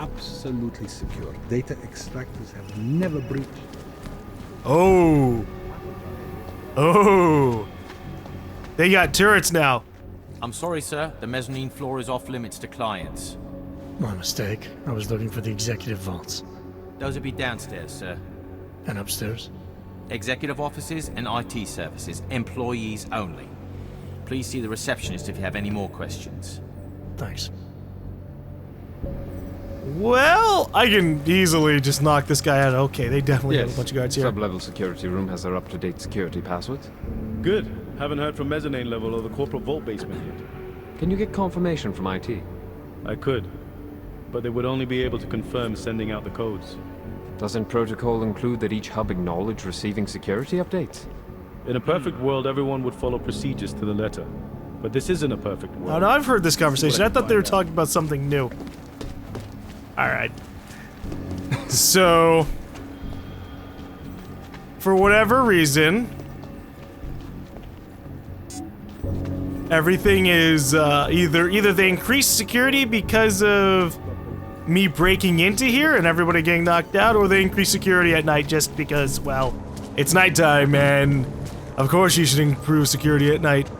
absolutely secure. Data extractors have never breached. Oh. Oh. They got turrets now. I'm sorry, sir. The mezzanine floor is off limits to clients. My mistake. I was looking for the executive vaults. Those would be downstairs, sir. And upstairs? Executive offices and IT services. Employees only. Please see the receptionist if you have any more questions. Thanks. Well, I can easily just knock this guy out. Okay, they definitely have a bunch of guards here. Sub-level security room has our up-to-date security passwords. Good. Haven't heard from mezzanine level or the corporate vault basement yet. Can you get confirmation from IT? I could, but they would only be able to confirm sending out the codes. Doesn't protocol include that each hub acknowledge receiving security updates? In a perfect world, everyone would follow procedures to the letter. But this isn't a perfect world. Oh no, I've heard this conversation. I thought they were talking about something new. Alright. So, for whatever reason, everything is either they increase security because of me breaking into here and everybody getting knocked out, or they increase security at night just because, well, it's nighttime and of course you should improve security at night.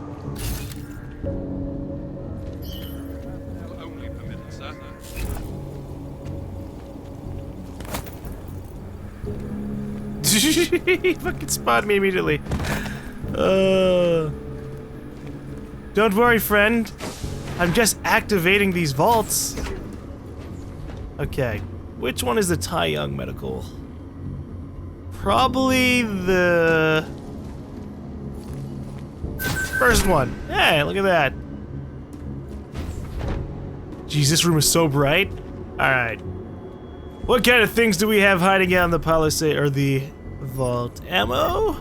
He fucking spotted me immediately. Don't worry, friend. I'm just activating these vaults. Okay. Which one is the Tai Young medical? Probably the first one. Hey, look at that. Jeez, this room is so bright. Alright. What kind of things do we have hiding out in the palisade or the vault? Ammo?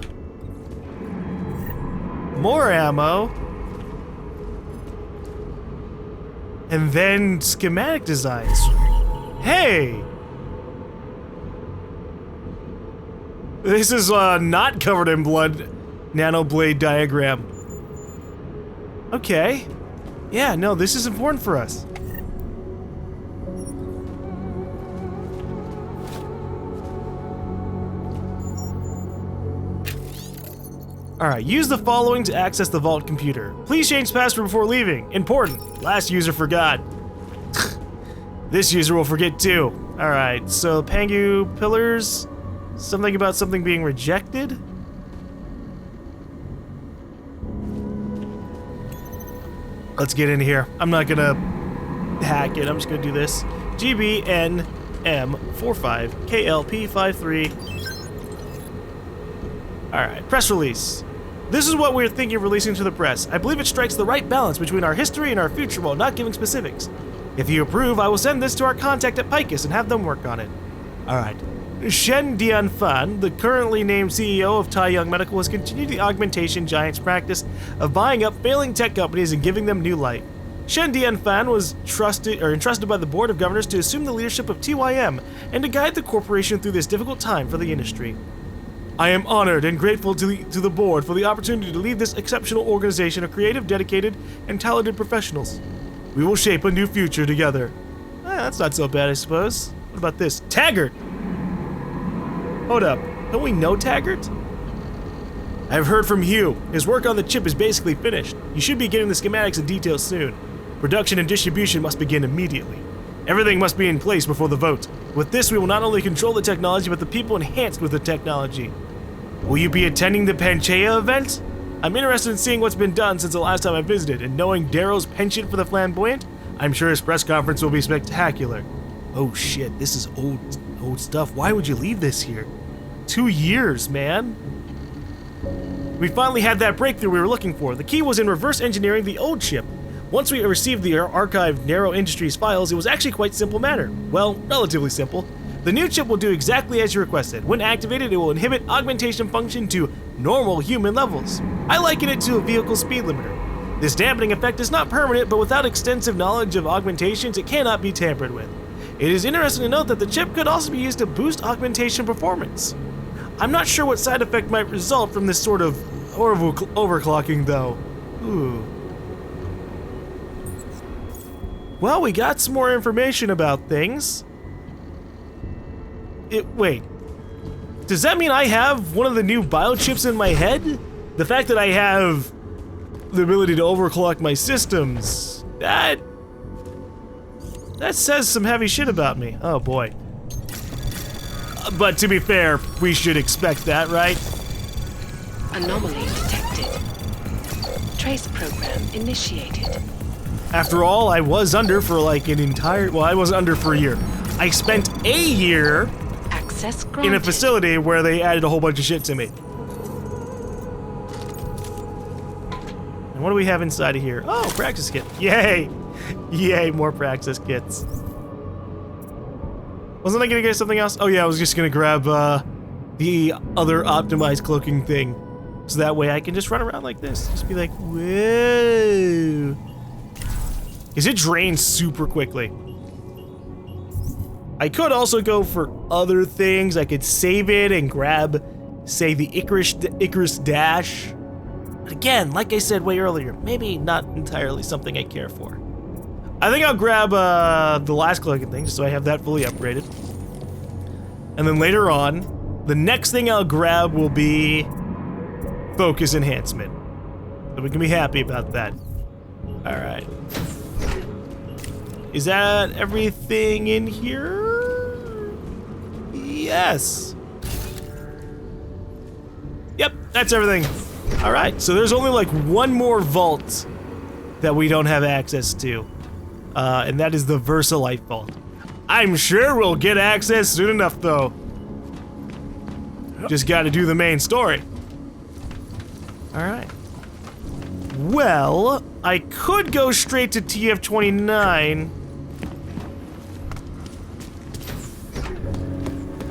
More ammo. And then schematic designs. Hey! This is not covered in blood nanoblade diagram. Okay. Yeah, no, this is important for us. Alright, use the following to access the vault computer. Please change password before leaving. Important. Last user forgot. This user will forget too. Alright, so Pangu pillars. Something about something being rejected? Let's get in here. I'm not gonna hack it. I'm just gonna do this. GBNM45KLP53. Alright, press release. This is what we're thinking of releasing to the press. I believe it strikes the right balance between our history and our future while not giving specifics. If you approve, I will send this to our contact at Picus and have them work on it. Alright. Shen Dianfan, the currently named CEO of Tai Young Medical, has continued the augmentation giant's practice of buying up failing tech companies and giving them new life. Shen Dianfan was entrusted by the Board of Governors to assume the leadership of TYM and to guide the corporation through this difficult time for the industry. I am honored and grateful to the board for the opportunity to lead this exceptional organization of creative, dedicated, and talented professionals. We will shape a new future together. That's not so bad, I suppose. What about this? Taggart! Hold up. Don't we know Taggart? I've heard from Hugh. His work on the chip is basically finished. You should be getting the schematics and details soon. Production and distribution must begin immediately. Everything must be in place before the vote. With this, we will not only control the technology, but the people enhanced with the technology. Will you be attending the Panchaea event? I'm interested in seeing what's been done since the last time I visited, and knowing Darrow's penchant for the flamboyant, I'm sure his press conference will be spectacular. Oh shit, this is old stuff. Why would you leave this here? 2 years, man. We finally had that breakthrough we were looking for. The key was in reverse engineering the old chip. Once we received the archived Narrow Industries files, it was actually quite a simple matter. Well, relatively simple. The new chip will do exactly as you requested. When activated, it will inhibit augmentation function to normal human levels. I liken it to a vehicle speed limiter. This dampening effect is not permanent, but without extensive knowledge of augmentations, it cannot be tampered with. It is interesting to note that the chip could also be used to boost augmentation performance. I'm not sure what side effect might result from this sort of horrible overclocking, though. Ooh. Well, we got some more information about things. Wait. Does that mean I have one of the new biochips in my head? The fact that I have the ability to overclock my systems, that says some heavy shit about me. Oh boy. But to be fair, we should expect that, right? Anomaly detected. Trace program initiated. After all, I was under for like an entire, well, I wasn't under for a year. I spent a year Access granted. in a facility where they added a whole bunch of shit to me. And what do we have inside of here? Oh, practice kit. Yay! Yay, more practice kits. Wasn't I gonna get something else? Oh yeah, I was just gonna grab the other optimized cloaking thing. So that way I can just run around like this. Just be like, whoa. Because it drains super quickly. I could also go for other things. I could save it and grab, say, the Icarus Dash. But again, like I said way earlier, maybe not entirely something I care for. I think I'll grab the last cloaking thing just so I have that fully upgraded. And then later on, the next thing I'll grab will be focus enhancement. So we can be happy about that. All right. Is that everything in here? Yes. Yep, that's everything. All right, so there's only like one more vault that we don't have access to. And that is the VersaLife vault. I'm sure we'll get access soon enough, though. Just gotta do the main story. Alright. Well, I could go straight to TF-29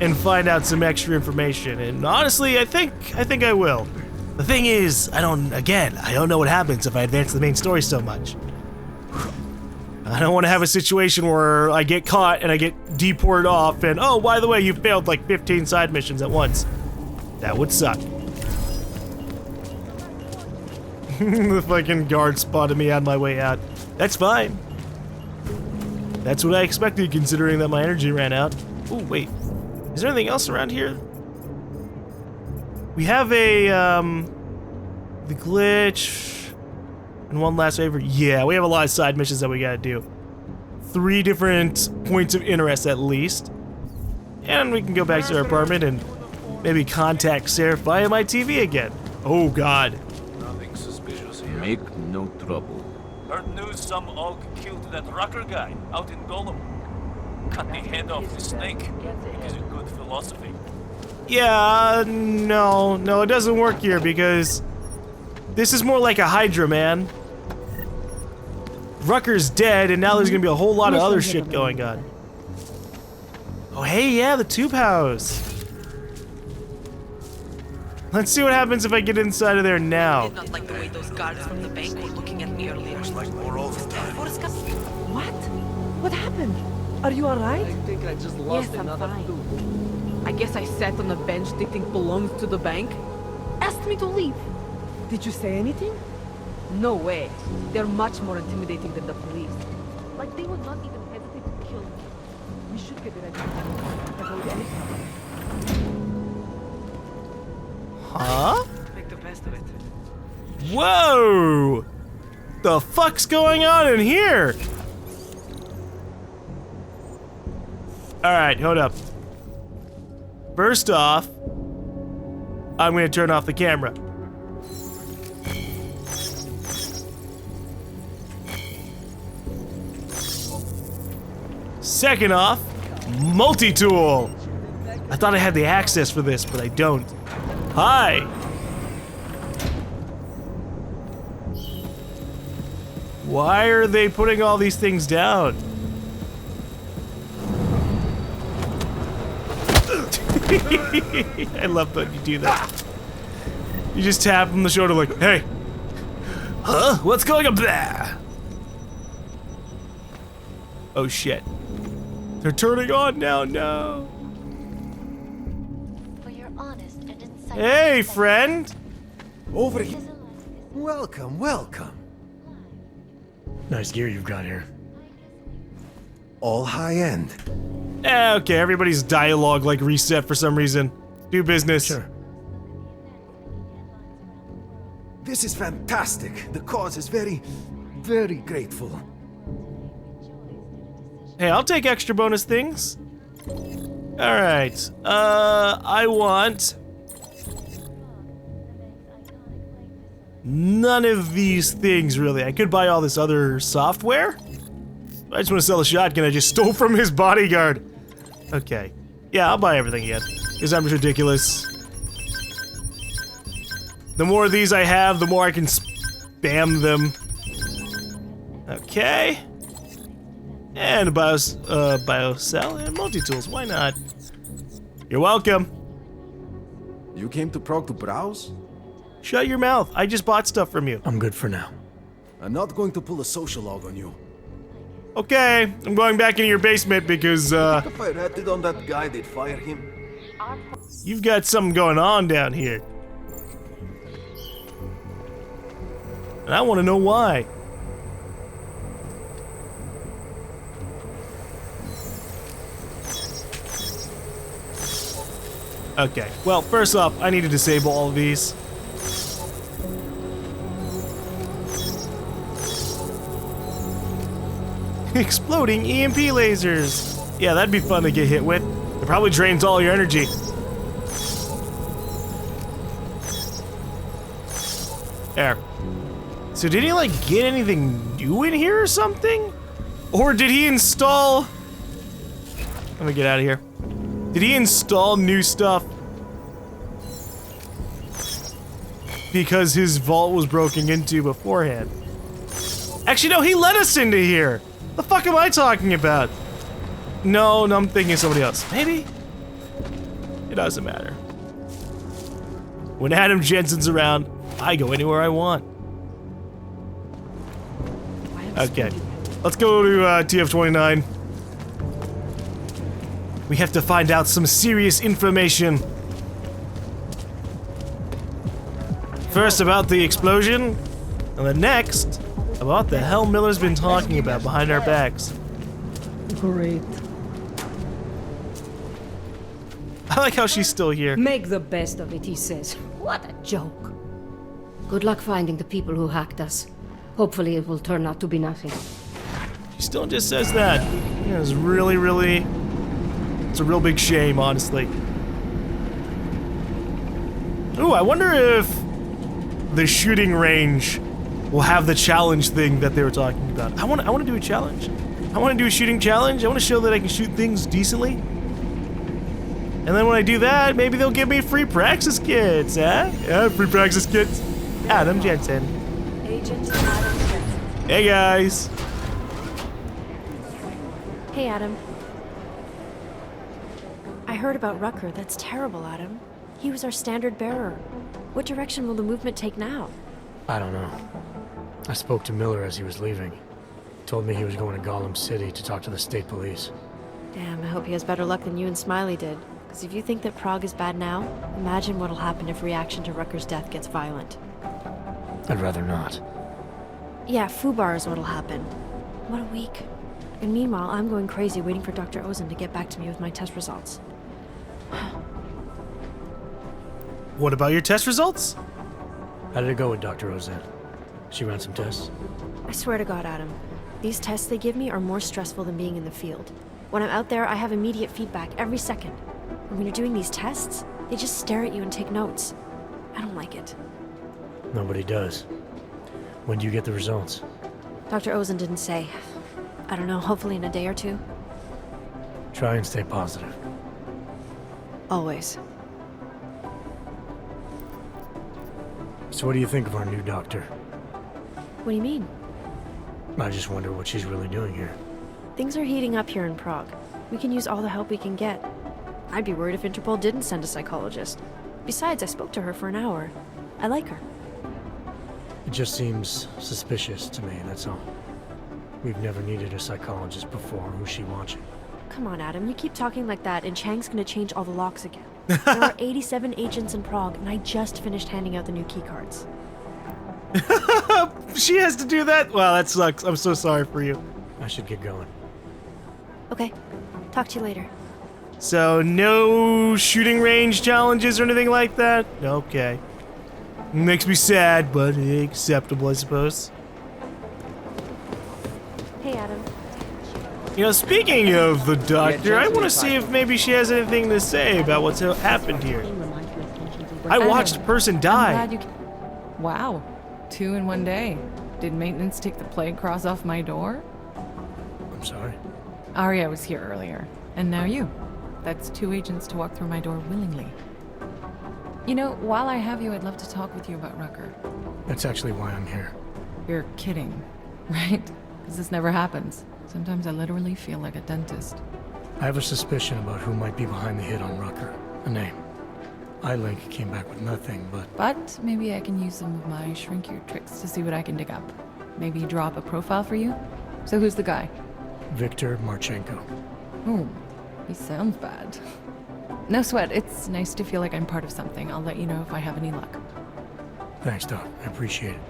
and find out some extra information, and honestly, I think I will. The thing is, I don't know what happens if I advance the main story so much. I don't want to have a situation where I get caught and I get deported off and, oh, by the way, you failed like 15 side missions at once. That would suck. The fucking guard spotted me on my way out. That's fine. That's what I expected considering that my energy ran out. Oh, wait. Is there anything else around here? We have a, the glitch. And one last favor. Yeah, we have a lot of side missions that we gotta do. 3 different points of interest at least. And we can go back to our apartment and maybe contact Sarah via my TV again. Oh god. Nothing suspicious here. Make no trouble. Heard news some Aug killed that rocker guy out in GaLm. Cut the head off the snake. It is a good philosophy. Yeah, no, it doesn't work here because this is more like a Hydra, man. Rucker's dead, and now there's gonna be a whole lot of other shit going on. Oh, hey, yeah, the tube house. Let's see what happens if I get inside of there now. Did not like the way those guards from the bank were looking at me earlier. Like more overtime. What? What happened? Are you alright? I think I just lost Yes, I'm another fine. tooth. I guess I sat on the bench thinking belongs to the bank. Asked me to leave. Did you say anything? No way. They're much more intimidating than the police. Like they would not even hesitate to kill me. We should get ready to avoid any trouble. Huh? Make the best of it. Whoa! The fuck's going on in here? Alright, hold up. First off, I'm gonna turn off the camera. Second off, multi-tool. I thought I had the access for this, but I don't. Hi. Why are they putting all these things down? I love that you do that. You just tap on the shoulder like, hey. Huh? What's going up there? Oh shit. They're turning on now, no. For your honest and insightful Hey, friend. Over here. Welcome, welcome. Nice gear you've got here. All high end. Okay, everybody's dialogue like reset for some reason. Do business. Sure. This is fantastic. The cause is very, very grateful. Hey, I'll take extra bonus things. Alright, I want none of these things, really. I could buy all this other software. I just want to sell the shotgun I just stole from his bodyguard. Okay. Yeah, I'll buy everything again. Because I'm just ridiculous. The more of these I have, the more I can spam them. Okay. And a biocell and multi-tools, why not? You're welcome. You came to Prague to browse? Shut your mouth, I just bought stuff from you. I'm good for now. I'm not going to pull a social log on you. Okay, I'm going back into your basement because, If I ratted on that guy, they'd fire him. you've got something going on down here. And I want to know why. Okay, well, first off, I need to disable all of these. Exploding EMP lasers! Yeah, that'd be fun to get hit with. It probably drains all your energy. There. So did he, like, get anything new in here or something? Or did he install... Let me get out of here. Did he install new stuff? Because his vault was broken into beforehand. Actually, no, he let us into here! The fuck am I talking about? No, I'm thinking of somebody else. Maybe? It doesn't matter. When Adam Jensen's around, I go anywhere I want. Okay, let's go to TF-29. We have to find out some serious information. First about the explosion, and then next about the hell Miller's been talking about behind our backs. Great. I like how she's still here. Make the best of it, he says. What a joke. Good luck finding the people who hacked us. Hopefully it will turn out to be nothing. She still just says that. Yeah, it's really... It's a real big shame, honestly. Ooh, I wonder if the shooting range will have the challenge thing that they were talking about. I want to do a challenge. I want to do a shooting challenge. I want to show that I can shoot things decently. And then when I do that, maybe they'll give me free praxis kits, huh? Yeah, free praxis kits. Adam Jensen. Agent Adam Jensen. Hey guys. Hey Adam. I heard about Rucker. That's terrible, Adam. He was our standard bearer. What direction will the movement take now? I don't know. I spoke to Miller as he was leaving. He told me he was going to GaLm City to talk to the state police. Damn, I hope he has better luck than you and Smiley did. Because if you think that Prague is bad now, imagine what'll happen if reaction to Rucker's death gets violent. I'd rather not. Yeah, FUBAR is what'll happen. What a week. And meanwhile, I'm going crazy waiting for Dr. Ozen to get back to me with my test results. What about your test results? How did it go with Dr. Ozen? She ran some tests? I swear to God, Adam, these tests they give me are more stressful than being in the field. When I'm out there, I have immediate feedback every second. And when you're doing these tests, they just stare at you and take notes. I don't like it. Nobody does. When do you get the results? Dr. Ozen didn't say. I don't know, hopefully in a day or two. Try and stay positive. Always. So what do you think of our new doctor? What do you mean? I just wonder what she's really doing here. Things are heating up here in Prague. We can use all the help we can get. I'd be worried if Interpol didn't send a psychologist. Besides, I spoke to her for an hour. I like her. It just seems suspicious to me, that's all. We've never needed a psychologist before. Who's she watching? Come on, Adam. You keep talking like that, and Chang's gonna change all the locks again. There are 87 agents in Prague, and I just finished handing out the new keycards. She has to do that? Wow, that sucks. I'm so sorry for you. I should get going. Okay. Talk to you later. So, no shooting range challenges or anything like that? Okay. Makes me sad, but acceptable, I suppose. Hey, Adam. You know, speaking of the doctor, I want to see if maybe she has anything to say about what's happened here. I watched a person die. Wow. 2 in one day. Did maintenance take the plague cross off my door? I'm sorry. Arya was here earlier, and now you. That's 2 agents to walk through my door willingly. You know, while I have you, I'd love to talk with you about Rucker. That's actually why I'm here. You're kidding, right? Because this never happens. Sometimes I literally feel like a dentist. I have a suspicion about who might be behind the hit on Rucker. A name. iLink came back with nothing, but... But maybe I can use some of my shrink-you tricks to see what I can dig up. Maybe draw up a profile for you? So who's the guy? Viktor Marchenko. Oh, he sounds bad. No sweat, it's nice to feel like I'm part of something. I'll let you know if I have any luck. Thanks, Doc. I appreciate it.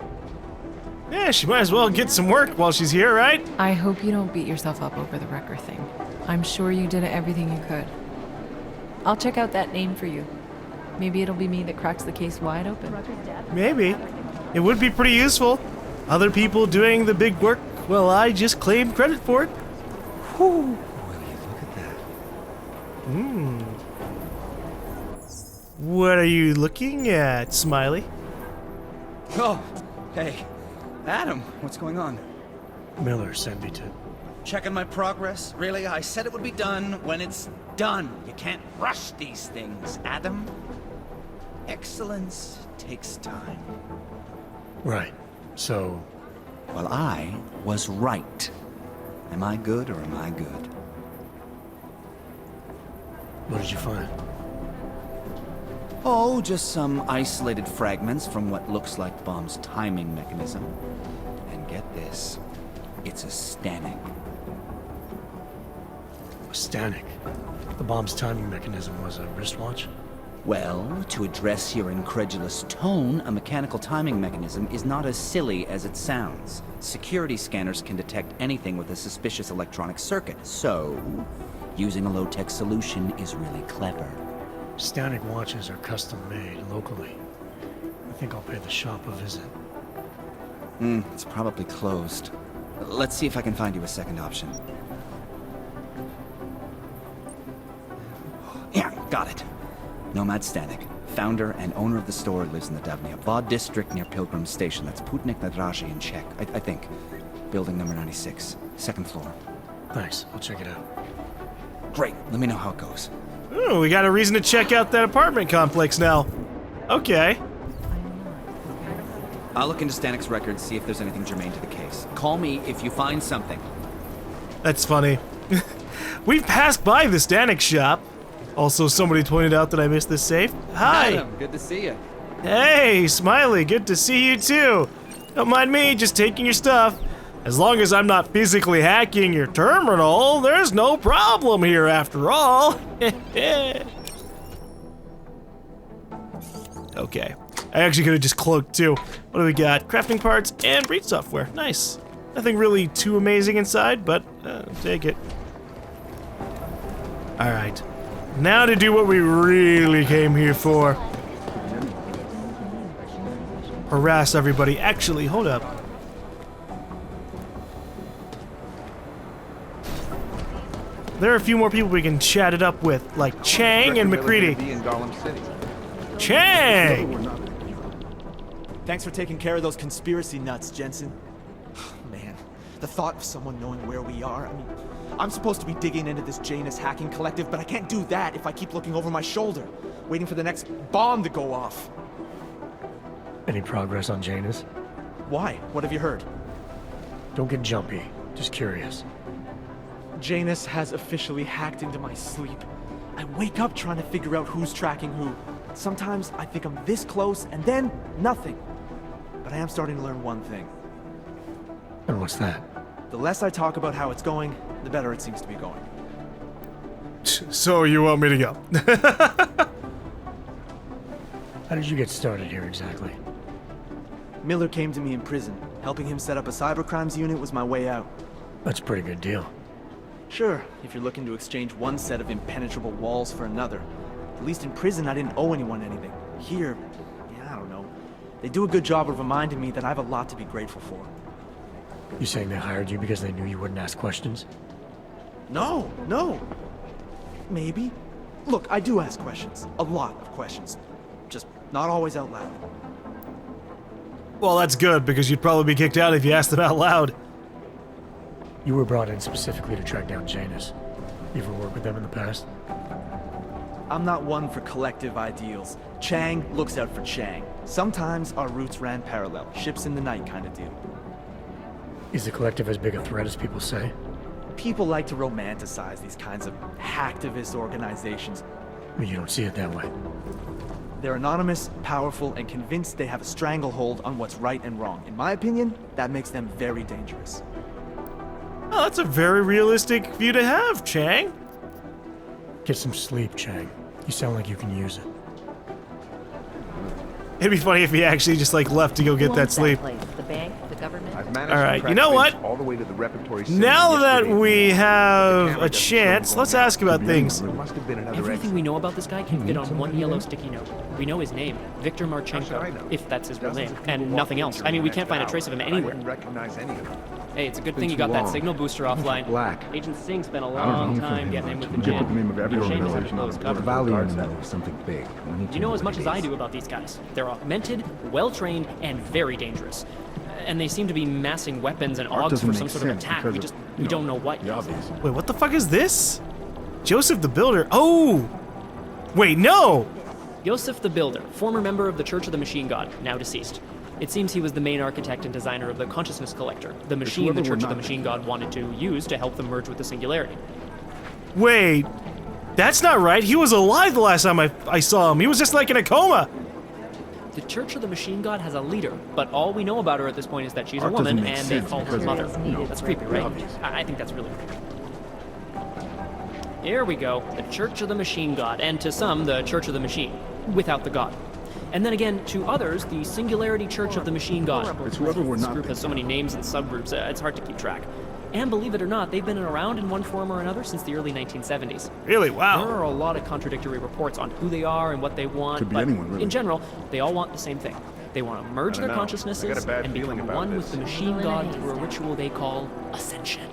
Yeah, she might as well get some work while she's here, right? I hope you don't beat yourself up over the Rucker thing. I'm sure you did everything you could. I'll check out that name for you. Maybe it'll be me that cracks the case wide open. Maybe. It would be pretty useful. Other people doing the big work, well, I just claim credit for it. Whew. What are you looking at, Smiley? Oh, hey. Adam, what's going on? Miller sent me to... Checking my progress? Really? I said it would be done when it's done. You can't rush these things, Adam. Excellence takes time. Right. So... Well, I was right. Am I good or am I good? What did you find? Oh, just some isolated fragments from what looks like the bomb's timing mechanism. And get this, it's a Stanek. A Stanek? The bomb's timing mechanism was a wristwatch? Well, to address your incredulous tone, a mechanical timing mechanism is not as silly as it sounds. Security scanners can detect anything with a suspicious electronic circuit, so using a low-tech solution is really clever. Stanek watches are custom-made locally. I think I'll pay the shop a visit. It's probably closed. Let's see if I can find you a second option. Yeah, got it. Nomad Stanek, founder and owner of the store, lives in the Dvali, Vod district near Pilgrim Station. That's Putnik Nadrashi in Czech, I think. Building number 96, 2nd floor. Thanks, I'll check it out. Great, let me know how it goes. Ooh, we got a reason to check out that apartment complex now. Okay. I'll look into Stanek's records, see if there's anything germane to the case. Call me if you find something. That's funny. We've passed by the Stanek shop. Also, somebody pointed out that I missed this safe. Hi. Adam, good to see you. Hey, Smiley, good to see you too. Don't mind me, just taking your stuff. As long as I'm not physically hacking your terminal, there's no problem here after all. Okay. I actually could have just cloaked too. What do we got? Crafting parts and breach software. Nice. Nothing really too amazing inside, but take it. Alright. Now to do what we really came here for. Harass everybody. Actually, hold up. There are a few more people we can chat it up with, like Chang and McCready. Chang! Thanks for taking care of those conspiracy nuts, Jensen. Man, the thought of someone knowing where we are, I mean, I'm supposed to be digging into this Janus hacking collective, but I can't do that if I keep looking over my shoulder, waiting for the next bomb to go off. Any progress on Janus? Why? What have you heard? Don't get jumpy. Just curious. Janus has officially hacked into my sleep. I wake up trying to figure out who's tracking who. Sometimes I think I'm this close, and then nothing. But I am starting to learn one thing. And what's that? The less I talk about how it's going, the better it seems to be going. So you want me to go? How did you get started here exactly? Miller came to me in prison. Helping him set up a cybercrimes unit was my way out. That's a pretty good deal. Sure, if you're looking to exchange one set of impenetrable walls for another. At least in prison, I didn't owe anyone anything. Here, yeah, I don't know. They do a good job of reminding me that I have a lot to be grateful for. You saying they hired you because they knew you wouldn't ask questions? No. Maybe. Look, I do ask questions. A lot of questions. Just not always out loud. Well, that's good, because you'd probably be kicked out if you asked them out loud. You were brought in specifically to track down Janus. You ever worked with them in the past? I'm not one for collective ideals. Chang looks out for Chang. Sometimes our routes ran parallel, ships in the night kind of deal. Is the collective as big a threat as people say? People like to romanticize these kinds of hacktivist organizations. But you don't see it that way. They're anonymous, powerful, and convinced they have a stranglehold on what's right and wrong. In my opinion, that makes them very dangerous. Oh, that's a very realistic view to have, Chang. Get some sleep, Chang. You sound like you can use it. It'd be funny if he actually just like left to go get that sleep. The bank, the government. All right, you know what? All the way to the repertory Now that we have a chance, let's ask about things. Everything we know about this guy can fit on one yellow sticky note. We know his name, Viktor Marchenko, if that's his real name, and nothing else. I mean, we can't find a trace of him anywhere. Hey, it's a good thing you got that signal booster offline. Agent Singh spent a long time getting in with the gym. Shame he had to blow his cover. Something big. You know as much as I do about these guys. They're augmented, well-trained, and very dangerous. And they seem to be massing weapons and augs for some sort of attack. We don't know what yet. Wait, what the fuck is this? Joseph the Builder. Oh! Wait, no! Joseph the Builder, former member of the Church of the Machine God, now deceased. It seems he was the main architect and designer of the Consciousness Collector, the machine the Church of the Machine God wanted to use to help them merge with the Singularity. Wait, that's not right. He was alive the last time I saw him. He was just like in a coma. The Church of the Machine God has a leader, but all we know about her at this point is that she's a woman and they call her mother. That's creepy, right? I think that's really creepy. Here we go, the Church of the Machine God, and to some, the Church of the Machine, without the God. And then again, to others, the Singularity Church of the Machine God. It's whoever we're This not. group has so many names and subgroups, it's hard to keep track. And believe it or not, they've been around in one form or another since the early 1970s. Really? Wow. There are a lot of contradictory reports on who they are and what they want, Could be but anyone, really. in general, they all want the same thing. They want to merge I their don't know. I consciousnesses got a bad and feeling become about one this. with the Machine God through a ritual they call Ascension.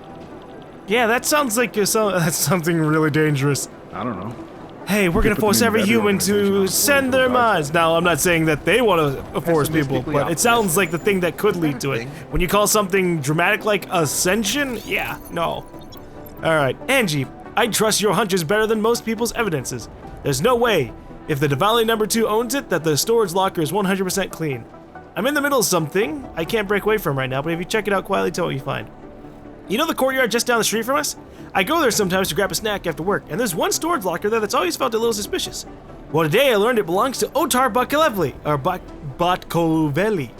Yeah, that sounds like that's something really dangerous. I don't know. Hey, we're gonna force every human to send their minds. Now, I'm not saying that they want to force people, but it sounds like the thing that could lead to it. When you call something dramatic like ascension, yeah, no. All right, Angie, I trust your hunches better than most people's evidences. There's no way, if the Dvali number 2 owns it, that the storage locker is 100% clean. I'm in the middle of something I can't break away from right now, but if you check it out quietly, tell me what you find. You know the courtyard just down the street from us? I go there sometimes to grab a snack after work, and there's one storage locker there that's always felt a little suspicious. Well, today I learned it belongs to Otar Batkoveli, or Batkoveli.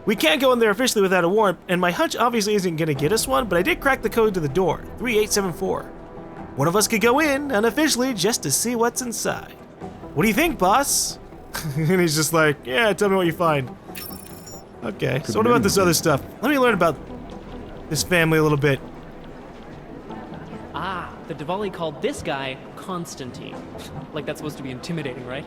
We can't go in there officially without a warrant, and my hunch obviously isn't gonna get us one, but I did crack the code to the door, 3874. One of us could go in, unofficially, just to see what's inside. What do you think, boss? And he's just like, yeah, tell me what you find. Okay, so what about this other stuff? Let me learn about this family a little bit. Ah, the Dvali called this guy Constantine. Like that's supposed to be intimidating, right?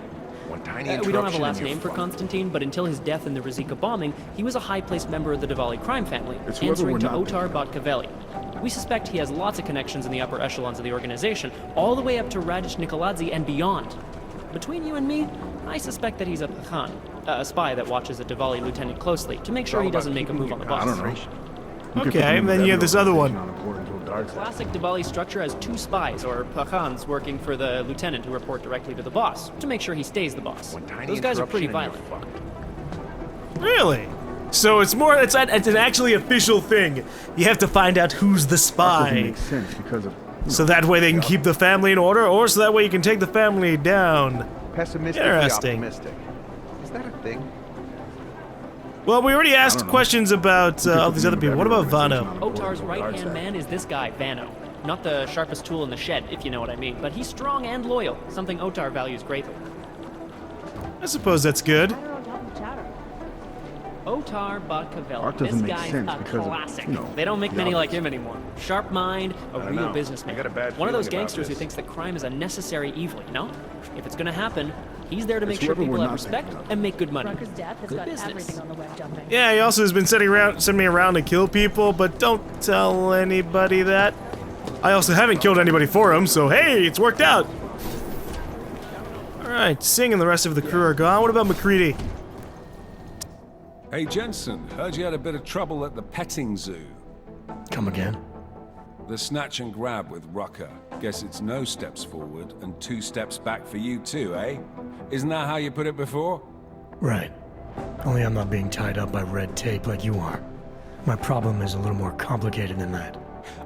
One tiny We don't have a interruption last and name you're for fucked. Constantine, but until his death in the Rizika bombing, he was a high-placed member of the Dvali crime family, It's whoever answering we're to not Otar Batkoveli. We suspect he has lots of connections in the upper echelons of the organization, all the way up to Radish Nikoladze and beyond. Between you and me, I suspect that he's a Pakhan, a spy that watches a Dvali lieutenant closely to make sure he doesn't make a move on the boss. I don't know. Okay, and then you have this other one. Classic Dvali structure has 2 spies, or Pakhans, working for the lieutenant who report directly to the boss, to make sure he stays the boss. Those guys are pretty violent. Really? So it's an actually official thing. You have to find out who's the spy. Makes sense because of So that way they can keep the family in order, or so that way you can take the family down. pessimistically Interesting. optimistic. Is that a thing? Well, we already asked questions about all these other people. What about Vano? Otar's right-hand man is this guy, Vano. Not the sharpest tool in the shed, if you know what I mean, but he's strong and loyal, something Otar values greatly. I suppose that's good. Otar Botkavelli. Art doesn't This make guy's sense a because of, classic. you know, They don't make the many like obvious. him anymore. Sharp mind, a don't real know. businessman. I got a bad One of those feeling about gangsters who this. thinks that crime is a necessary evil, you know? If it's gonna happen, he's there to make It's sure whoever people we're have not respect thinking of. and make good money. Rucker's death has Good got business. everything on the web jumping. Yeah, he also has been sending me around to kill people, but don't tell anybody that. I also haven't killed anybody for him, so hey, it's worked out. Alright, Singh and the rest of the crew are gone. What about McCready? Hey Jensen, heard you had a bit of trouble at the petting zoo. Come again? The snatch and grab with Rucker. Guess it's no steps forward and 2 steps back for you too, eh? Isn't that how you put it before? Right. Only I'm not being tied up by red tape like you are. My problem is a little more complicated than that.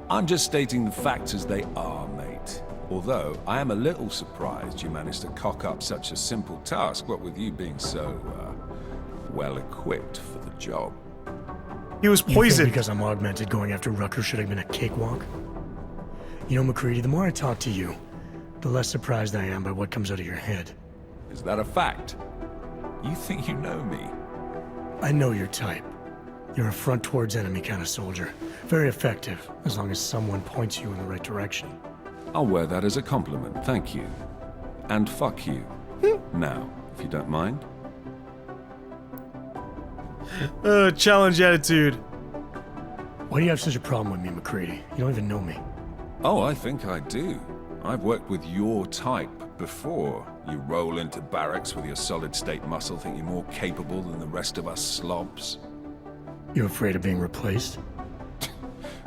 I'm just stating the facts as they are, mate. Although, I am a little surprised you managed to cock up such a simple task, what with you being so, well-equipped for the job. He was You poisoned. think because I'm augmented, going after Rucker should have been a cakewalk? You know, McCready, the more I talk to you, the less surprised I am by what comes out of your head. Is that a fact? You think you know me? I know your type. You're a front towards enemy kind of soldier. Very effective, as long as someone points you in the right direction. I'll wear that as a compliment, thank you. And fuck you. Now, if you don't mind. Challenge attitude. Why do you have such a problem with me, McCready? You don't even know me. Oh, I think I do. I've worked with your type before. You roll into barracks with your solid-state muscle, think you're more capable than the rest of us slobs. You afraid of being replaced?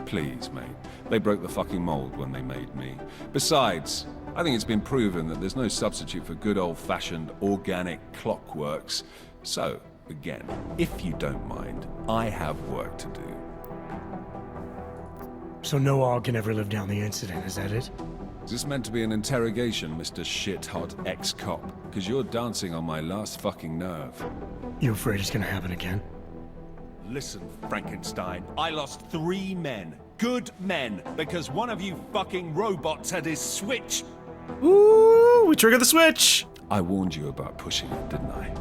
Please, mate. They broke the fucking mold when they made me. Besides, I think it's been proven that there's no substitute for good old-fashioned organic clockworks. So, again, if you don't mind, I have work to do. So no AUG can ever live down the incident, is that it? Is this meant to be an interrogation, Mr. Shit-hot ex-cop? Because you're dancing on my last fucking nerve. You afraid it's gonna happen again? Listen, Frankenstein, I lost 3 men. Good men. Because one of you fucking robots had his switch. Ooh, we triggered the switch. I warned you about pushing it, didn't I?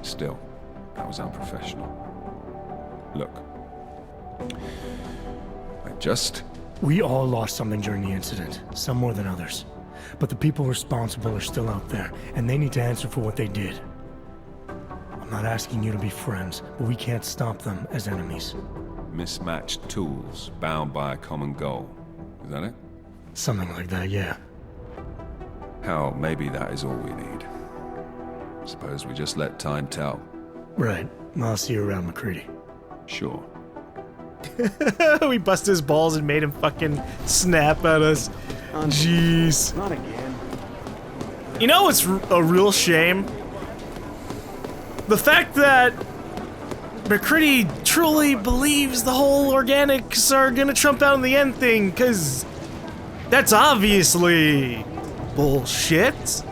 Still, that was unprofessional. Look. We all lost something during the incident, some more than others. But the people responsible are still out there, and they need to answer for what they did. I'm not asking you to be friends, but we can't stop them as enemies. Mismatched tools, bound by a common goal. Is that it? Something like that, yeah. Hell, maybe that is all we need. Suppose we just let time tell. Right. I'll see you around, McCready. Sure. We busted his balls and made him fucking snap at us. Jeez. Not again. You know what's a real shame? The fact that McCready truly believes the whole organics are gonna trump out in the end thing, because that's obviously bullshit.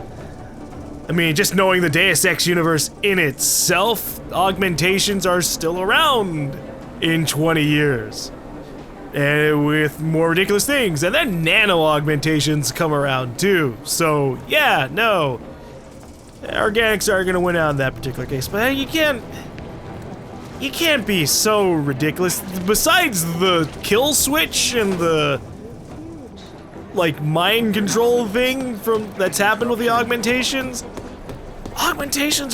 I mean, just knowing the Deus Ex universe in itself, augmentations are still around in 20 years. And with more ridiculous things. And then nano augmentations come around too. So, yeah, no. Organics are gonna win out in that particular case. But you can't be so ridiculous. Besides the kill switch and the like mind control thing that's happened with the augmentations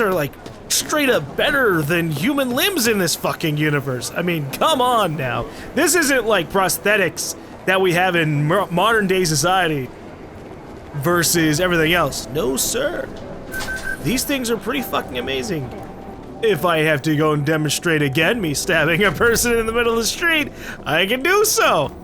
are like straight up better than human limbs in this fucking universe. I mean, come on now. This isn't like prosthetics that we have in modern day society versus everything else. No, sir. These things are pretty fucking amazing. If I have to go and demonstrate again me stabbing a person in the middle of the street, I can do so.